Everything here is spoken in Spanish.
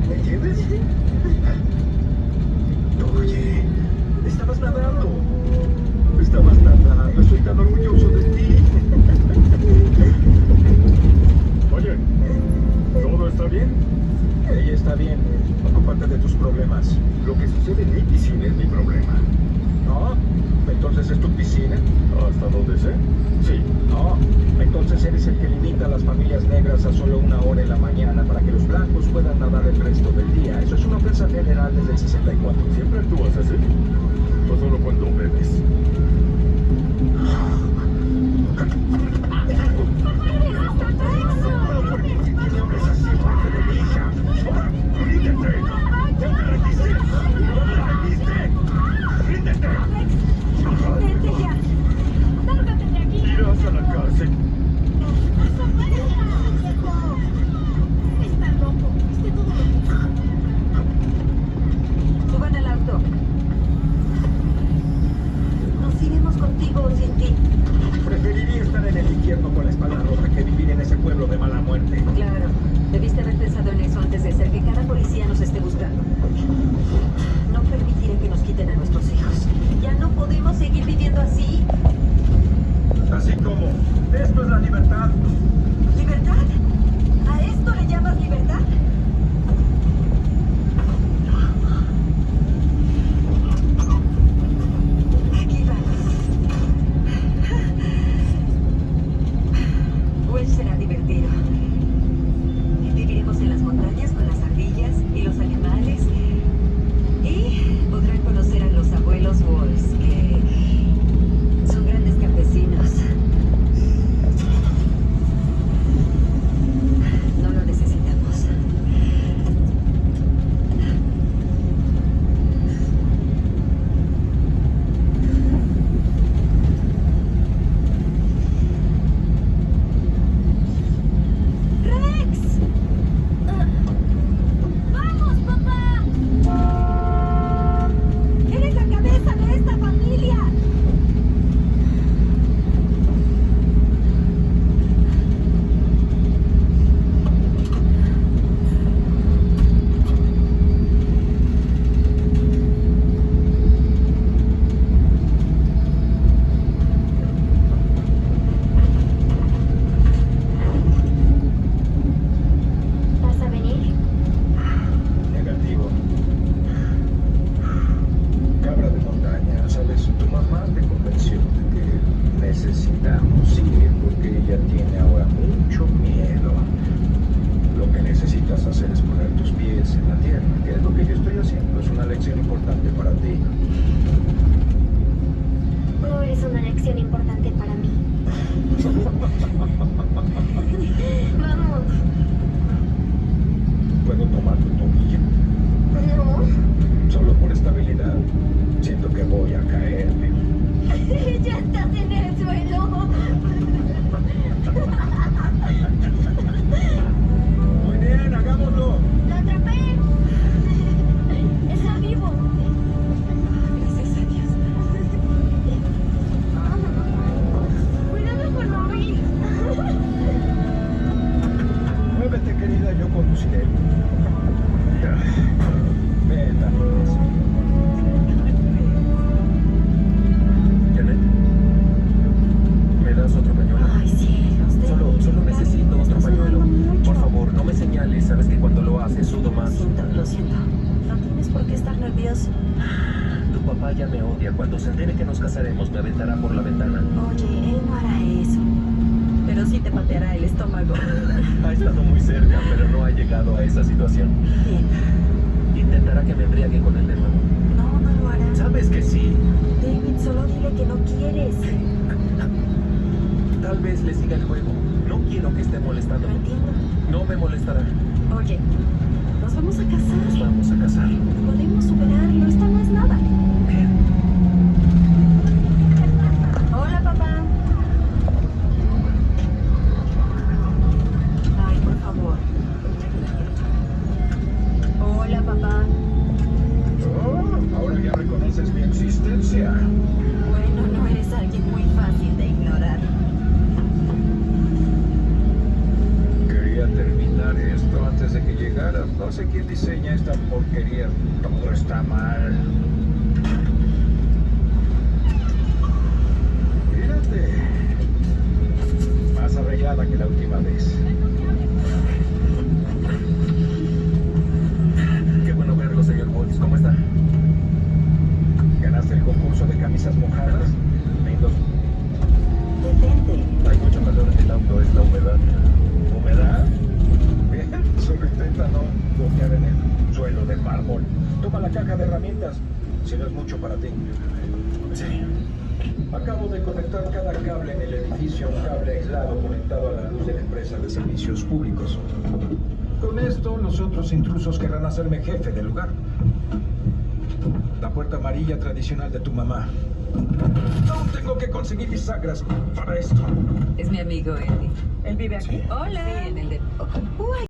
¿Me entiendes? Oye, estabas nadando. Estabas nadando. Estoy tan orgulloso de ti. Oye, ¿todo está bien? Ella está bien. Ocúpate de tus problemas. Lo que sucede en mi piscina es mi problema. ¿No? Entonces es tu piscina. ¿Hasta donde sé? Sí. No. Entonces eres el que limita a las familias negras a solo 1 hora en la mañana para que los blancos puedan nadar el resto del día. Eso es una ofensa federal desde el 64. ¿Siempre actúas así? ¿O solo cuando bebes? ¿Tiene hombres así enfrente de mi hija? ¡Ríndete! ¡Ya te rendiste! ¡No te rendiste! ¡Ríndete! ¡Vete ya! ¡Lárgate de aquí! Irás a la cárcel. Está loco. ¿Viste todo lo que hizo? Suban al auto. Nos iremos contigo o sin ti. Preferiría estar en el infierno con la espalda rota que vivir en ese pueblo de mala muerte. Claro, debiste haber pensado en eso antes de hacer que cada policía nos esté buscando. No permitiré que nos quiten a nuestros hijos. Ya no podemos seguir viviendo así. Así como, esto es la libertad. ¿Libertad? ¿A esto le llamas libertad? Aquí vamos. Pues será divertido. Viviremos en las montañas con las ardillas y los animales. Y podrán conocer a los abuelos Wolves, que son grandes campesinos. No lo necesitamos. ¡Rex! ¡Vamos, papá! ¡Eres la cabeza de esta familia! ¿Vas a venir? Negativo. Cabra de montaña, ¿sabes? Tu mamá te convenció de que necesitamos ir porque ella tiene ahora mucho miedo. Lo que necesitas hacer es poner tus pies en la tierra, que es lo que yo estoy haciendo. Es una lección importante para ti. No es una lección importante para mí. Vamos. ¿Puedo tomar tu tobillo? No. Solo por estabilidad. Siento que voy a caerme. Ya estás en el suelo. Muy bien, hagámoslo. ¡Lo atrapé! ¡Está vivo! Gracias a Dios. ¡Cuidado con Robin! Muévete, querida, yo conduciré. Ven, dame eso. Janet, ¿me das otro pañuelo? Ay, cielos. Solo necesito otro pañuelo. Por favor, no me señales. Sabes que cuando lo haces sudo Lo más. siento, lo siento. No tienes por qué estar nervioso. Tu papá ya me odia. Cuando se entere que nos casaremos, me aventará por la ventana. Oye, él no hará eso. Pero sí te pateará el estómago. Ha estado muy cerca, pero no ha llegado a esa situación. Bien. Intentará que me embriague con él de nuevo. No, no lo hará. ¿Sabes que sí? David, solo dile que no quieres. Tal vez le siga el juego. No quiero que esté Lo molestándome. entiendo. No me molestará. Oye, nos vamos a casar. Nos vamos a casar. Podemos superarlo. Esto no es nada. Ven. Hola, papá. Ay, por favor. Hola, papá. Oh, ahora ya reconoces mi existencia. Bueno, no eres alguien muy fácil de ignorar. Quería terminar arreglar esto antes de que llegaras. No sé quién diseña esta porquería. Todo está mal. Mírate. Más arreglada que la última vez. Qué bueno verlo, señor Woods. ¿Cómo está? ¿Ganaste el concurso de camisas mojadas? Lindos. Detente. Hay mucho calor en el auto, es la humedad. ¿Humedad? Bien, solo intenta no bloquear en el suelo de mármol. Toma la caja de herramientas, si no es mucho para ti. Sí. Acabo de conectar cada cable en el edificio, un cable aislado conectado a la luz de la empresa de servicios públicos. Con esto, los otros intrusos querrán hacerme jefe del lugar. La puerta amarilla tradicional de tu mamá. Aún tengo que conseguir bisagras para esto. Es mi amigo Eddie. ¿Él vive aquí? Hola. Sí, en el de...